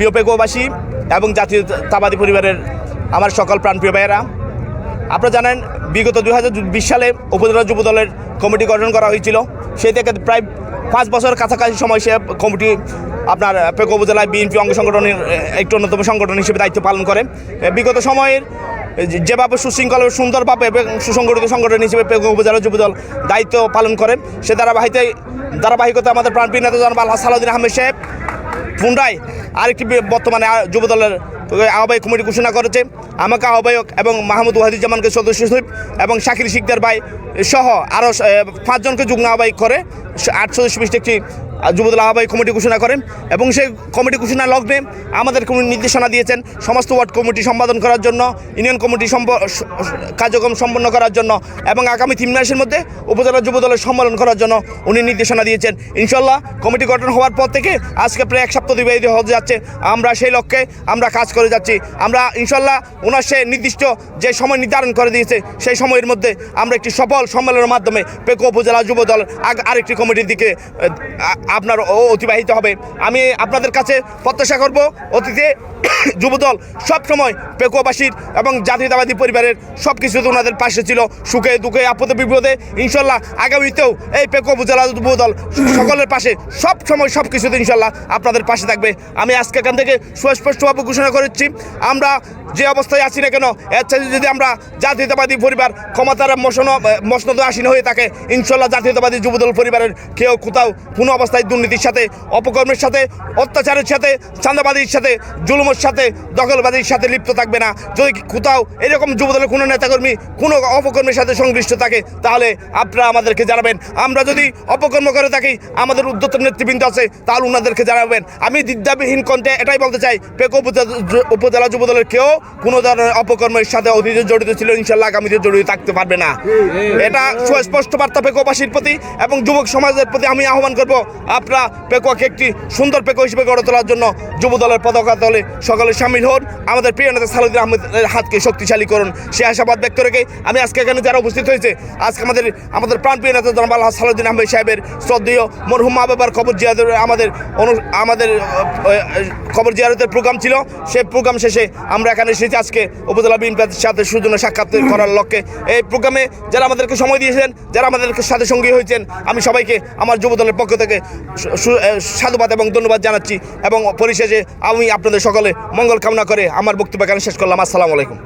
প্রিয় পেকুয়াবাসী এবং জাতীয়তাবাদী পরিবারের আমার সকল প্রাণপ্রিয় ভাইয়েরা, আপনারা জানেন বিগত 2020 সালে উপজেলা যুবদলের কমিটি গঠন করা হয়েছিল। সেই থেকে প্রায় 5 বছর কাছাকাছি সময় সে কমিটি আপনার পেকুয়া উপজেলায় বিএনপি অঙ্গ সংগঠনের একটি অন্যতম সংগঠন হিসেবে দায়িত্ব পালন করে। বিগত সময়ের যেভাবে সুশৃঙ্খল সুন্দরভাবে এবং সুসংগঠিত সংগঠন হিসেবে পেকুয়া উপজেলা যুবদল দায়িত্ব পালন করে, সে ধারাবাহিকতা আমাদের প্রাণপ্রিয় নেতা জনাব আলহাজ সালাউদ্দিন আহমেদ সাহেব পুনরায় আরেকটি বর্তমানে যুবদলের আহ্বায়ক কমিটি ঘোষণা করেছে। আমাকে আহ্বায়ক এবং মাহমুদ ওয়াহিদুজ্জামানকে সদস্য সচিব এবং শাকির শিকদার ভাই সহ আরও 5 জনকে যুগ্ম আহ্বায়ক করে 8 সদস্য বিশিষ্ট একটি যুবদল আহ্বায়ক কমিটি ঘোষণা করেন এবং সেই কমিটি ঘোষণা লগ্নে আমাদের নির্দেশনা দিয়েছেন সমস্ত ওয়ার্ড কমিটি সম্পাদন করার জন্য, ইউনিয়ন কমিটি কার্যক্রম সম্পন্ন করার জন্য এবং আগামী 3 মাসের মধ্যে উপজেলা যুবদলের সম্মেলন করার জন্য উনি নির্দেশনা দিয়েছেন। ইনশাল্লাহ কমিটি গঠন হওয়ার পর থেকে আজকে প্রায় 1 সপ্তাহ অতিবাহিত হতে যাচ্ছে। আমরা সেই লক্ষ্যে আমরা কাজ করে যাচ্ছি। আমরা ইনশাল্লাহ ওনার সে নির্দিষ্ট যে সময় নির্ধারণ করে দিয়েছে সেই সময়ের মধ্যে আমরা একটি সফল সম্মেলনের মাধ্যমে পেকুয়া উপজেলা যুবদল আরেকটি কমিটির দিকে আপনার অতিবাহিত হবে। আমি আপনাদের কাছে প্রত্যাশা করব অতীতে যুবদল সবসময় পেকুয়াবাসীর এবং জাতীয়তাবাদী পরিবারের সব কিছুতে ওনাদের পাশে ছিল, সুখে দুঃখে আপদে বিপদে। ইনশাল্লাহ আগামীতেও এই পেকুয়া উপজেলা যুবদল সকলের পাশে সব সময় সব কিছুতে ইনশাল্লাহ আপনাদের পাশে থাকবে। আমি আজকে এখান থেকে সুস্পষ্টভাবে ঘোষণা করেছি, আমরা যে অবস্থায় আছি না কেন, এর চাইতে যদি আমরা জাতীয়তাবাদী পরিবার ক্ষমতার মসনদে আসীন হয়ে থাকে, ইনশাল্লাহ জাতীয়তাবাদী যুবদল পরিবারের কেউ কোথাও কোনো অবস্থায় দুর্নীতির সাথে, অপকর্মের সাথে, অত্যাচারের সাথে, চাঁদাবাদীর সাথে, জুলুমের সাথে, দখলবাদীর সাথে লিপ্ত থাকবে না। যদি কোথাও এরকম যুবদলের কোনো নেতাকর্মী কোনো অপকর্মের সাথে সংশ্লিষ্ট থাকে তাহলে আপনারা আমাদেরকে জানাবেন। আমরা যদি অপকর্ম করে থাকি, আমাদের উদ্যত নেতৃবৃন্দ আছে, তাহলে ওনাদেরকে জানাবেন। আমি দ্বিধাবিহীন কণ্ঠে এটাই বলতে চাই, পেকুয়া উপজেলা যুবদলের কেউ কোনো ধরনের অপকর্মের সাথে অতীতে জড়িত ছিল, ইনশাল্লাহ আগামীতে জড়িত থাকতে পারবে না। এটা সুস্পষ্ট বার্তা পেকুয়াবাসীর প্রতি এবং যুবক সমাজের প্রতি আমি আহ্বান করব, আপনারা পেকুয়াকে একটি সুন্দর পেকুয়া হিসেবে গড়ে তোলার জন্য যুবদলের পতাকা তলে সকলে সামিল হন, আমাদের প্রিয় নেতা সালাউদ্দিন আহমেদের হাতকে শক্তিশালী করুন, সে আশাবাদ ব্যক্ত রেখে আমি আজকে এখানে যারা উপস্থিত হয়েছে, আজকে আমাদের প্রাণপ্রিয় নেতা জনাব আলহাজ সালাউদ্দিন আহমেদ সাহেবের শ্রদ্ধেয় মরহুম মা বাবার কবর জিয়ারতের আমাদের কবর জিয়ারতের প্রোগ্রাম ছিল। সেই প্রোগ্রাম শেষে আমরা এখানে এসেছি আজকে উপজেলা বিএনপির সাথে সুজন্য সাক্ষাৎ করার লক্ষ্যে। এই প্রোগ্রামে যারা আমাদেরকে সময় দিয়েছেন, যারা আমাদেরকে সাথে সঙ্গী হয়েছেন, আমি সবাইকে আমার যুবদলের পক্ষ থেকে সাধুবাদ এবং ধন্যবাদ জানাচ্ছি এবং পরিশেষে আমি আপনাদের সকলে মঙ্গল কামনা করে আমার বক্তব্য এখানে শেষ করলাম। আসসালামু আলাইকুম।